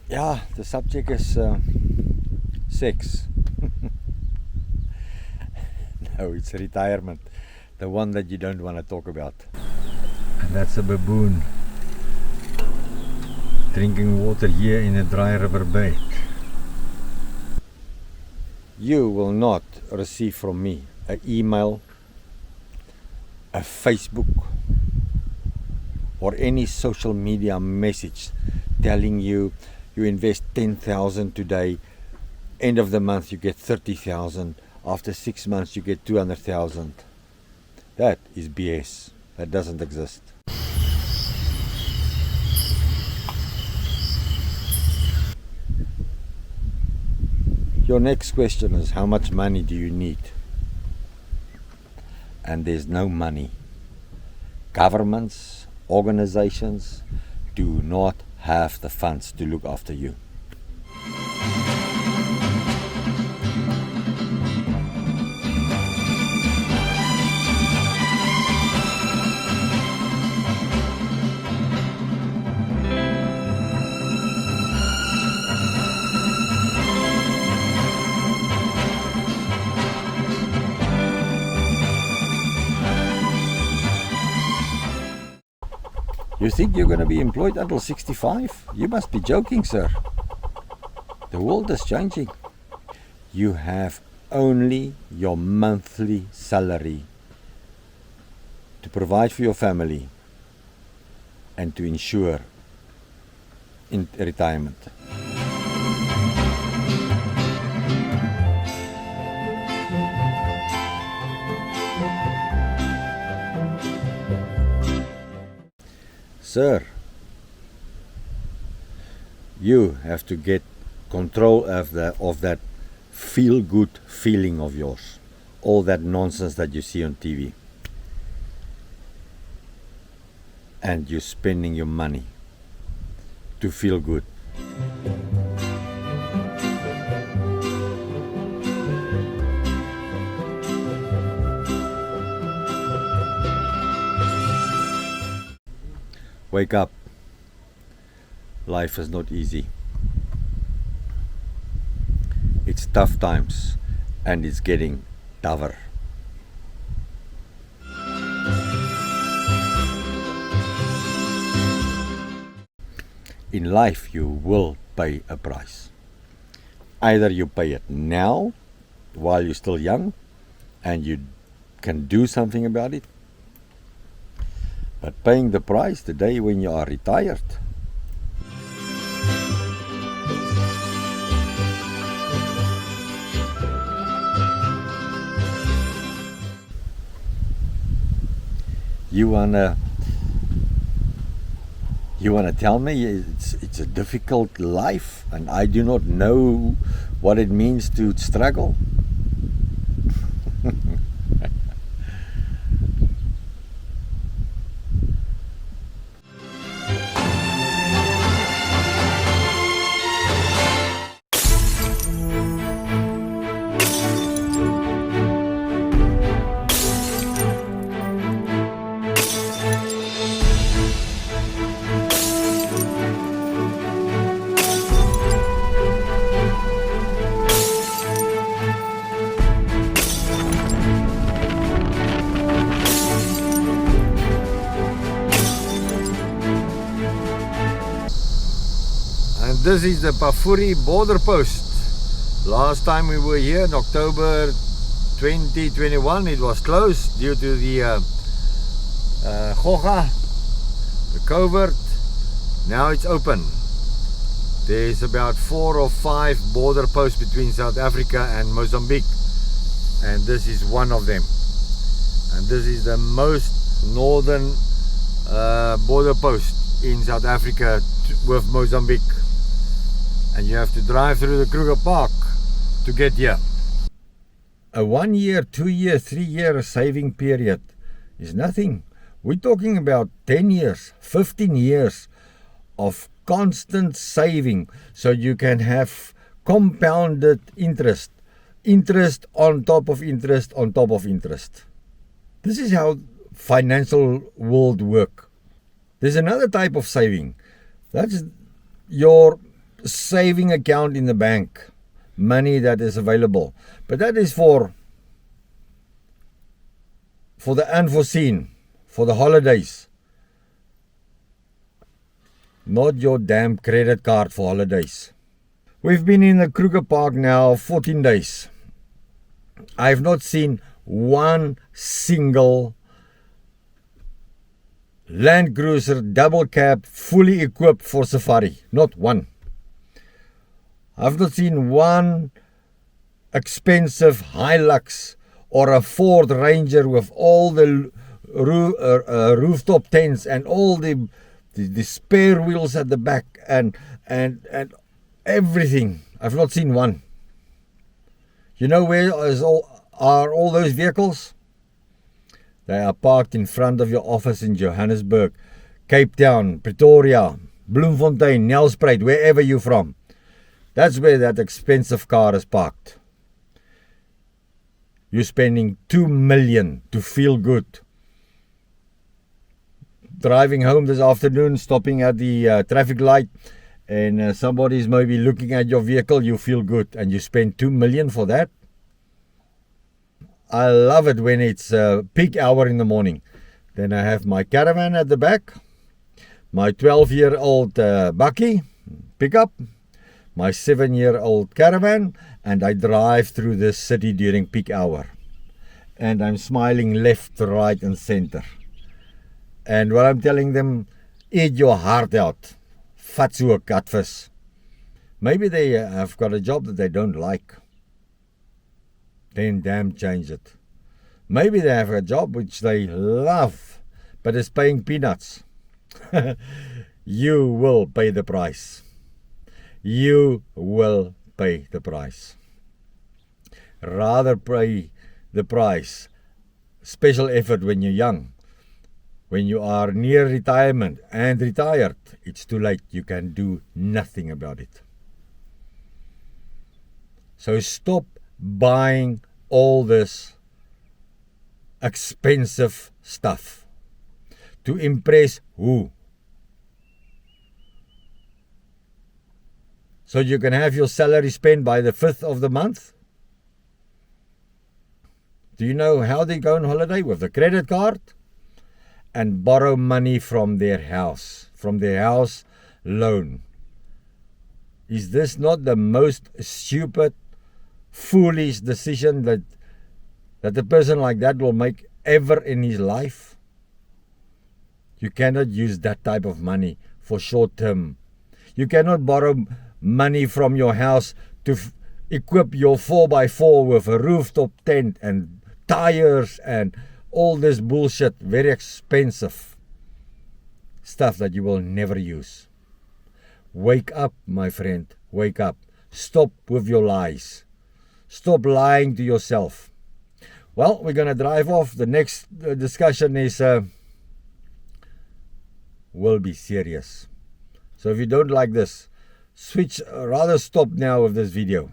Yeah, the subject is sex. No, it's retirement. The one that you don't want to talk about. And that's a baboon drinking water here in a dry river bed. You will not receive from me an email, a Facebook, or any social media message telling you invest 10,000 today, end of the month you get 30,000, after 6 months you get 200,000. That is BS. That doesn't exist. Your next question is, how much money do you need? And there's no money. Governments, organizations do not have the funds to look after you. You think you're going to be employed until 65? You must be joking, sir. The world is changing. You have only your monthly salary to provide for your family and to ensure in retirement. Sir, you have to get control of that feel-good feeling of yours. All that nonsense that you see on TV. And you're spending your money to feel good. Wake up. Life is not easy. It's tough times and it's getting tougher. In life you will pay a price. Either you pay it now while you're still young and you can do something about it, but paying the price the day when you are retired. You wanna tell me it's a difficult life and I do not know what it means to struggle? And this is the Pafuri border post. Last time we were here in October 2021, it was closed due to the GoGoGo, the covert. Now it's open. There's about 4 or 5 border posts between South Africa and Mozambique, and this is one of them. And this is the most northern border post in South Africa with Mozambique. And you have to drive through the Kruger Park to get here. A 1 year, 2 year, 3 year saving period is nothing. We're talking about 10 years, 15 years of constant saving, so you can have compounded interest. Interest on top of interest on top of interest. This is how financial world work. There's another type of saving. That's your saving account in the bank, money that is available. But that is for the unforeseen, for the holidays. Not your damn credit card for holidays. We've been in the Kruger Park now 14 days. I've not seen one single Land Cruiser double cab fully equipped for safari. Not one. I've not seen one expensive Hilux or a Ford Ranger with all the rooftop tents and all the spare wheels at the back and everything. I've not seen one. You know where are all those vehicles? They are parked in front of your office in Johannesburg, Cape Town, Pretoria, Bloemfontein, Nelspruit, wherever you're from. That's where that expensive car is parked. You're spending 2 million to feel good. Driving home this afternoon, stopping at the traffic light, and somebody's maybe looking at your vehicle, you feel good, and you spend 2 million for that. I love it when it's peak hour in the morning. Then I have my caravan at the back, my 12-year-old bakkie pickup, my 7-year-old caravan, and I drive through the city during peak hour. And I'm smiling left, right, and center. And what I'm telling them, eat your heart out. Fatsoe katvis. Maybe they have got a job that they don't like. Then damn change it. Maybe they have a job which they love, but it's paying peanuts. You will pay the price. You will pay the price. Rather pay the price. Special effort when you're young. When you are near retirement and retired, it's too late. You can do nothing about it. So stop buying all this expensive stuff. To impress who? So you can have your salary spent by the 5th of the month? Do you know how they go on holiday? With a credit card? And borrow money from their house loan. Is this not the most stupid, foolish decision that a person like that will make ever in his life? You cannot use that type of money for short term. You cannot borrow money from your house to equip your 4x4 with a rooftop tent and tires and all this bullshit, very expensive stuff that you will never use. Wake up, my friend. Wake up. Stop with your lies. Stop lying to yourself. Well, we're going to drive off. The next discussion is will be serious. So if you don't like this, switch, rather stop now with this video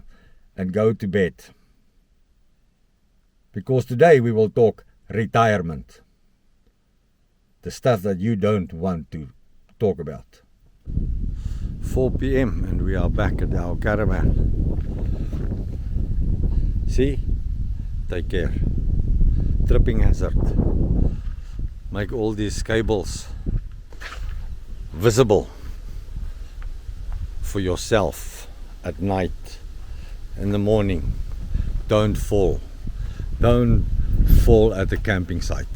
and go to bed. Because today we will talk retirement. The stuff that you don't want to talk about. 4 p.m. and we are back at our caravan. See? Take care. Tripping hazard. Make all these cables visible for yourself at night, in the morning. Don't fall. Don't fall at the camping site.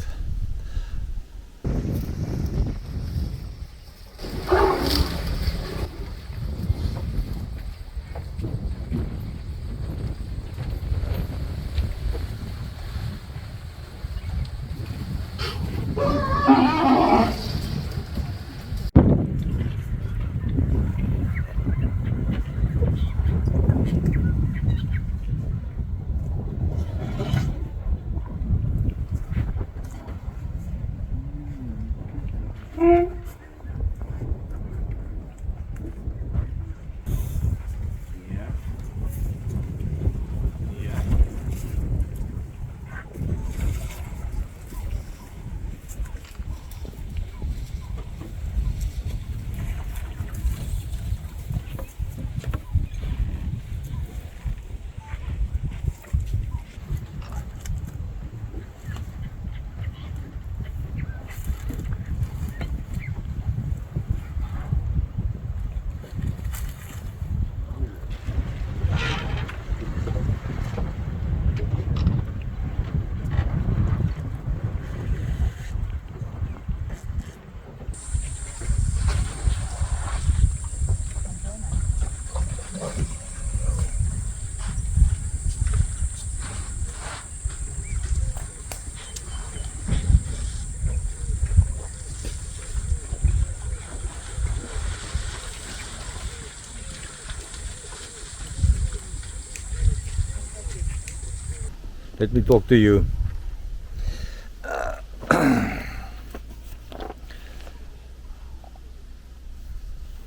let me talk to you.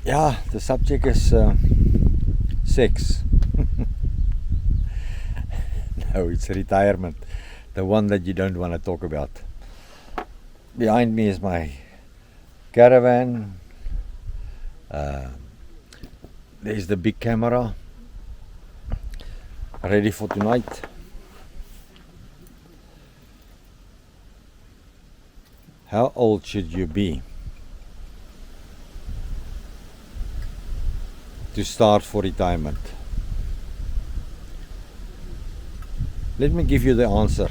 Yeah, the subject is sex. No, it's retirement, the one that you don't want to talk about. Behind me is my caravan. There's the big camera, ready for tonight. How old should you be to start for retirement? Let me give you the answer.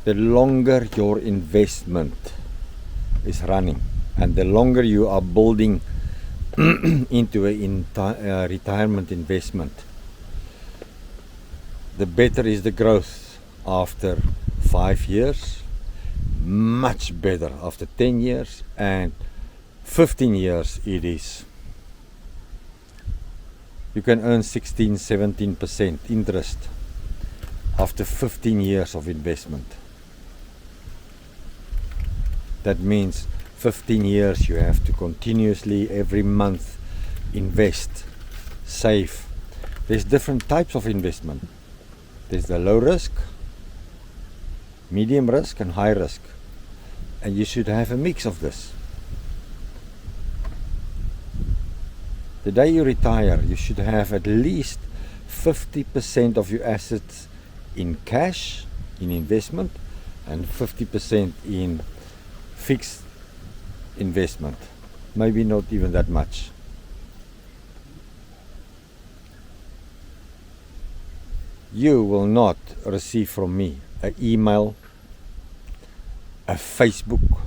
The longer your investment is running and the longer you are building into a retirement investment, the better is the growth after 5 years, much better after 10 years, and 15 years it is. You can earn 16-17% interest after 15 years of investment. That means 15 years you have to continuously every month invest, save. There's different types of investment. There's the low risk, medium risk and high risk. And you should have a mix of this. The day you retire, you should have at least 50% of your assets in cash, in investment, and 50% in fixed investment. Maybe not even that much. You will not receive from me an email, a Facebook,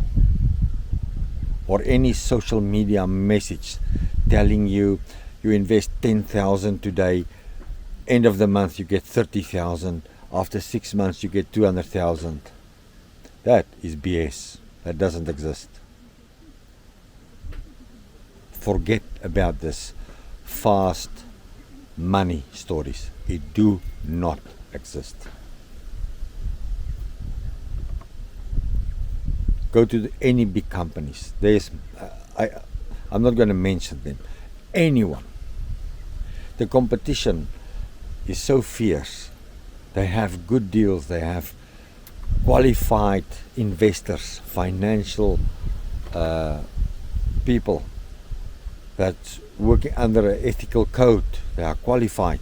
or any social media message telling you you invest 10,000 today, end of the month you get 30,000, after 6 months you get 200,000. That is BS. That doesn't exist. Forget about this fast money stories. It do not exist. Go to any big companies. I'm not going to mention them. Anyone. The competition is so fierce. They have good deals. They have qualified investors, financial people that work under an ethical code. They are qualified.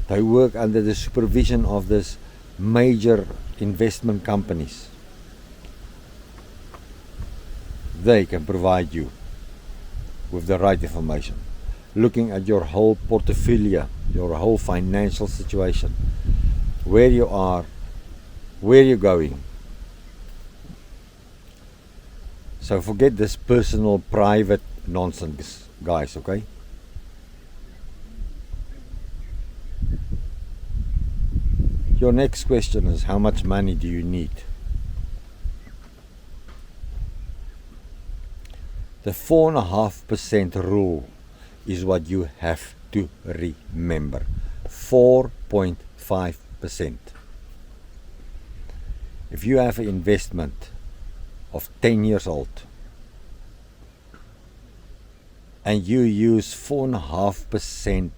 They work under the supervision of this major investment companies. They can provide you with the right information, looking at your whole portfolio, your whole financial situation, where you are, where you're going. So forget this personal, private nonsense, guys, okay? Your next question is, how much money do you need? The 4.5% rule is what you have to remember. 4.5%. If you have an investment of 10 years old and you use 4.5%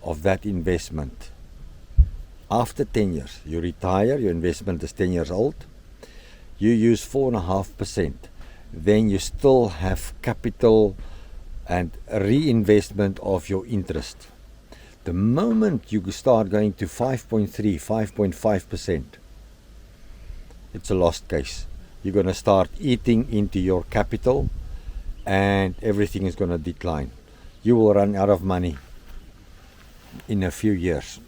of that investment, after 10 years, you retire, your investment is 10 years old, you use 4.5%, then you still have capital and reinvestment of your interest. The moment you start going to 5.3, 5.5%, it's a lost case. You're going to start eating into your capital and everything is going to decline. You will run out of money in a few years.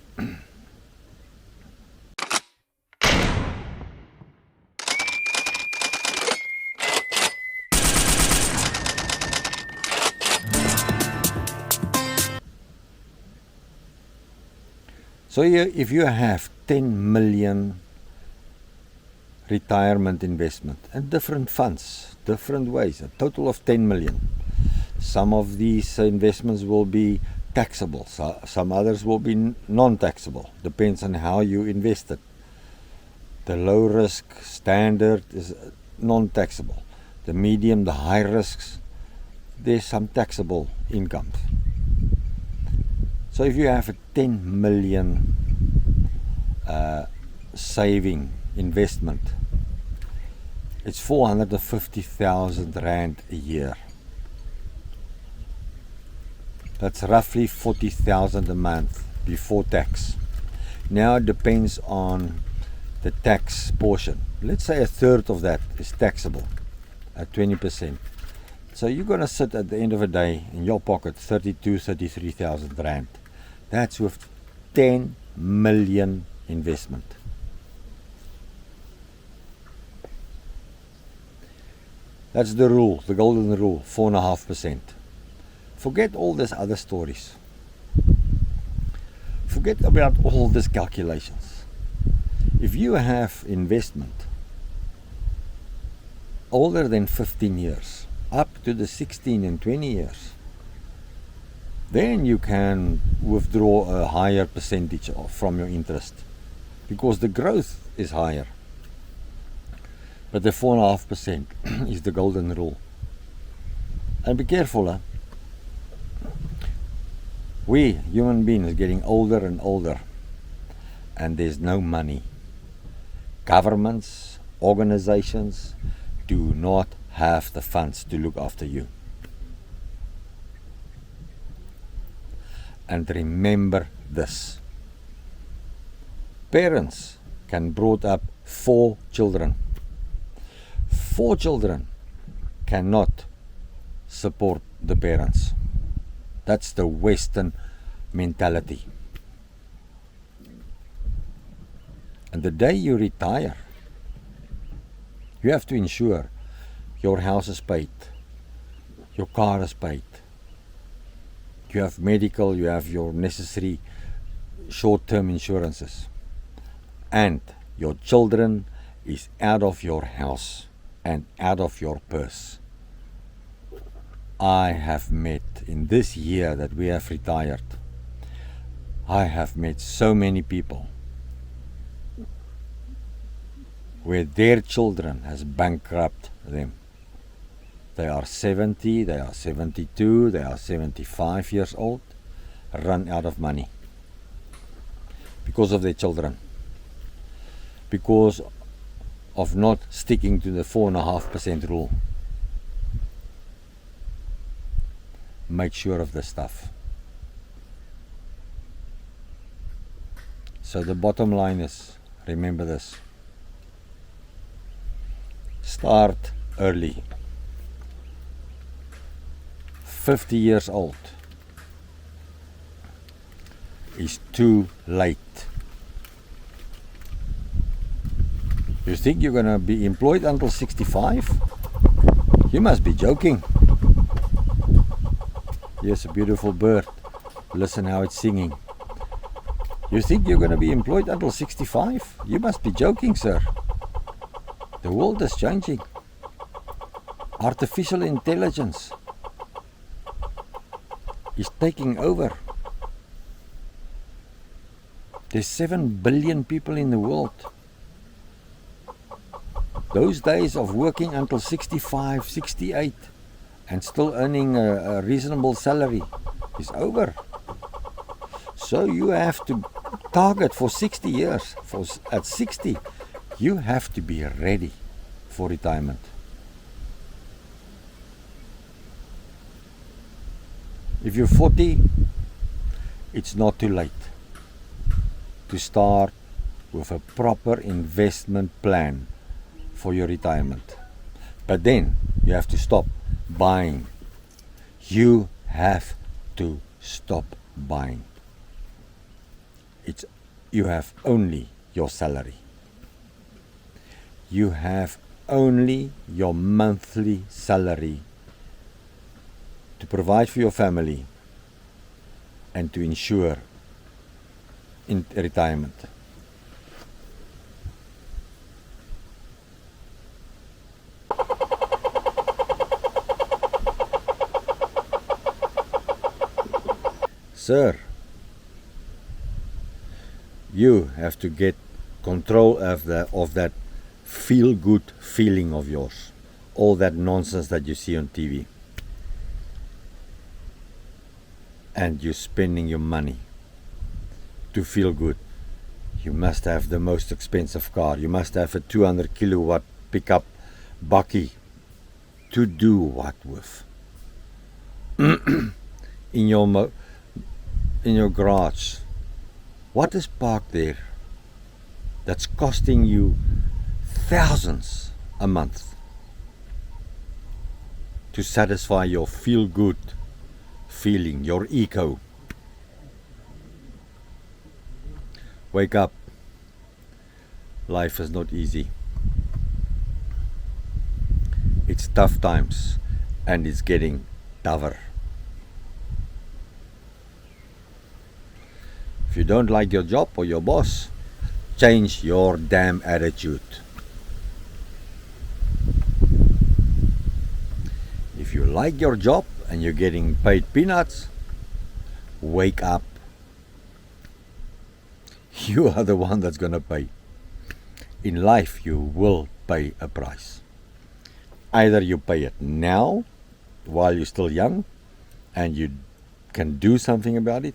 So if you have 10 million retirement investment and different funds, different ways, a total of 10 million. Some of these investments will be taxable. So some others will be non-taxable. Depends on how you invest it. The low risk standard is non-taxable. The medium, the high risks, there's some taxable incomes. So if you have a 10 million saving investment, it's 450,000 Rand a year. That's roughly 40,000 a month before tax. Now it depends on the tax portion. Let's say a third of that is taxable at 20%. So you're going to sit at the end of the day in your pocket 33,000 Rand. That's with 10 million investment. That's the rule, the golden rule, 4.5%. Forget all these other stories. Forget about all these calculations. If you have investment older than 15 years, up to the 16 and 20 years, then you can withdraw a higher percentage from your interest because the growth is higher. But the 4.5% is the golden rule. And be careful, huh? We human beings are getting older and older, and there's no money. Governments, organizations do not have the funds to look after you. And remember this. Parents can bring up 4 children. 4 children cannot support the parents. That's the Western mentality. And the day you retire, you have to ensure your house is paid, your car is paid, you have medical, you have your necessary short-term insurances, and your children is out of your house and out of your purse. I have met, in this year that we have retired, I have met so many people where their children has bankrupt them. They are 70, they are 72, they are 75 years old, run out of money because of their children, because of not sticking to the 4.5% rule. Make sure of this stuff. So the bottom line is, remember this. Start early. 50 years old is too late. You think you're going to be employed until 65? You must be joking. Here's a beautiful bird. Listen how it's singing. You think you're going to be employed until 65? You must be joking, sir. The world is changing. Artificial intelligence is taking over. There's 7 billion people in the world. Those days of working until 65, 68 and still earning a reasonable salary is over. So you have to target for 60 years. At 60, you have to be ready for retirement. If you're 40, it's not too late to start with a proper investment plan for your retirement. But then you have to stop buying. You have to stop buying. You have only your salary. You have only your monthly salary to provide for your family and to ensure in retirement. Sir, you have to get control of that feel-good feeling of yours. All that nonsense that you see on TV. And you're spending your money to feel good. You must have the most expensive car. You must have a 200 kilowatt pickup bakkie. To do what with? in your garage. What is parked there that's costing you thousands a month to satisfy your feel-good feeling, your ego? Wake up. Life is not easy. It's tough times, and it's getting tougher. If you don't like your job or your boss, change your damn attitude. If you like your job and you're getting paid peanuts, wake up. You are the one that's gonna pay. In life, you will pay a price. Either you pay it now, while you're still young, and you can do something about it.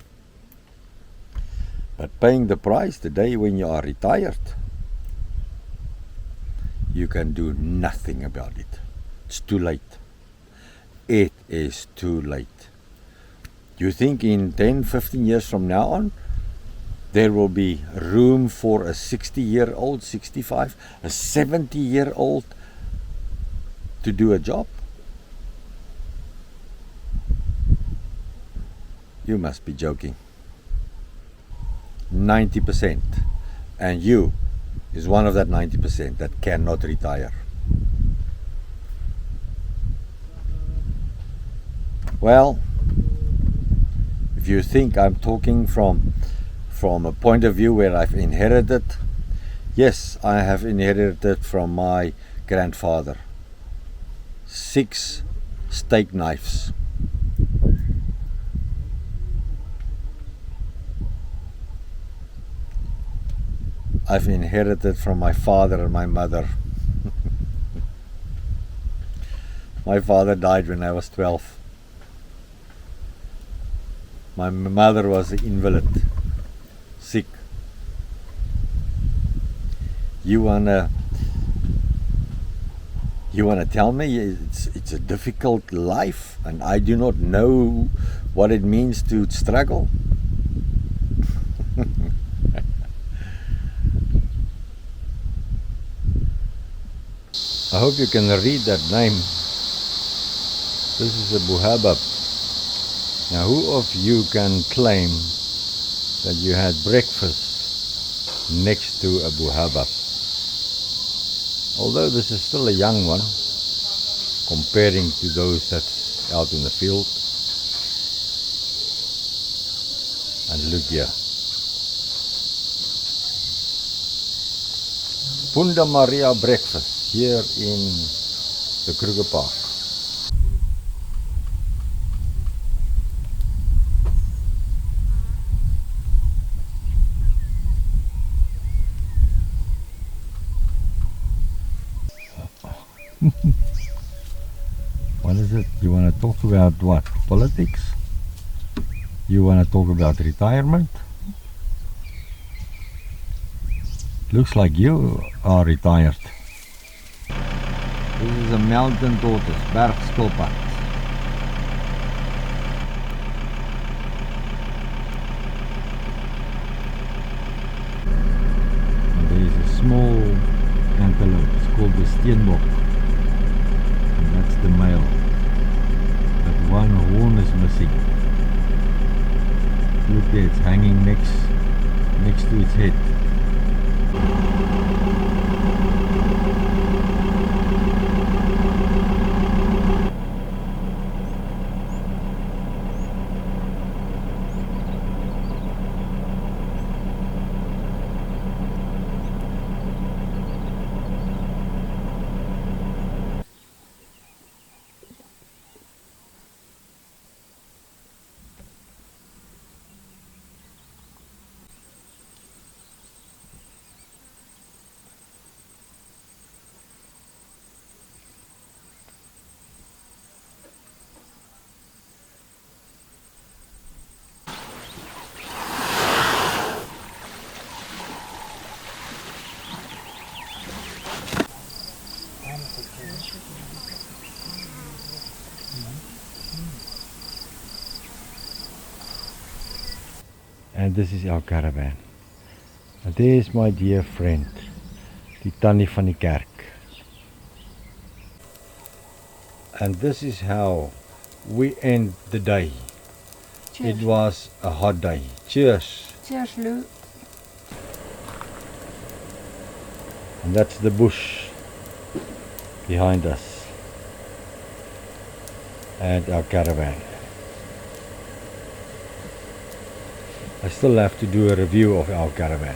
But paying the price the day when you are retired, you can do nothing about it. It's too late. It is too late. You think in 10, 15 years from now on, there will be room for a 60-year-old, 65, a 70-year-old to do a job? You must be joking. 90%. And you is one of that 90% that cannot retire. Well, if you think I'm talking from a point of view where I've inherited, yes, I have inherited from my grandfather 6 steak knives. I've inherited from my father and my mother. My father died when I was 12. My mother was an invalid, sick. You wanna tell me it's a difficult life and I do not know what it means to struggle? I hope you can read that name. This is a buhabab. Now, who of you can claim that you had breakfast next to a buhabab? Although this is still a young one, comparing to those that's out in the field. And look here. Punda Maria breakfast here in the Kruger Park. What is it? You want to talk about what? Politics? You want to talk about retirement? Looks like you are retired. This is a mountain tortoise, bergskilpad. And there is a small antelope, it's called the steenbok. And that's the male. But one horn is missing. Look there, it's hanging next to its head. And this is our caravan. And there's my dear friend, die tannie van die kerk. And this is how we end the day. Cheers. It was a hot day. Cheers. Cheers, Lou. And that's the bush behind us. And our caravan. I still have to do a review of our caravan.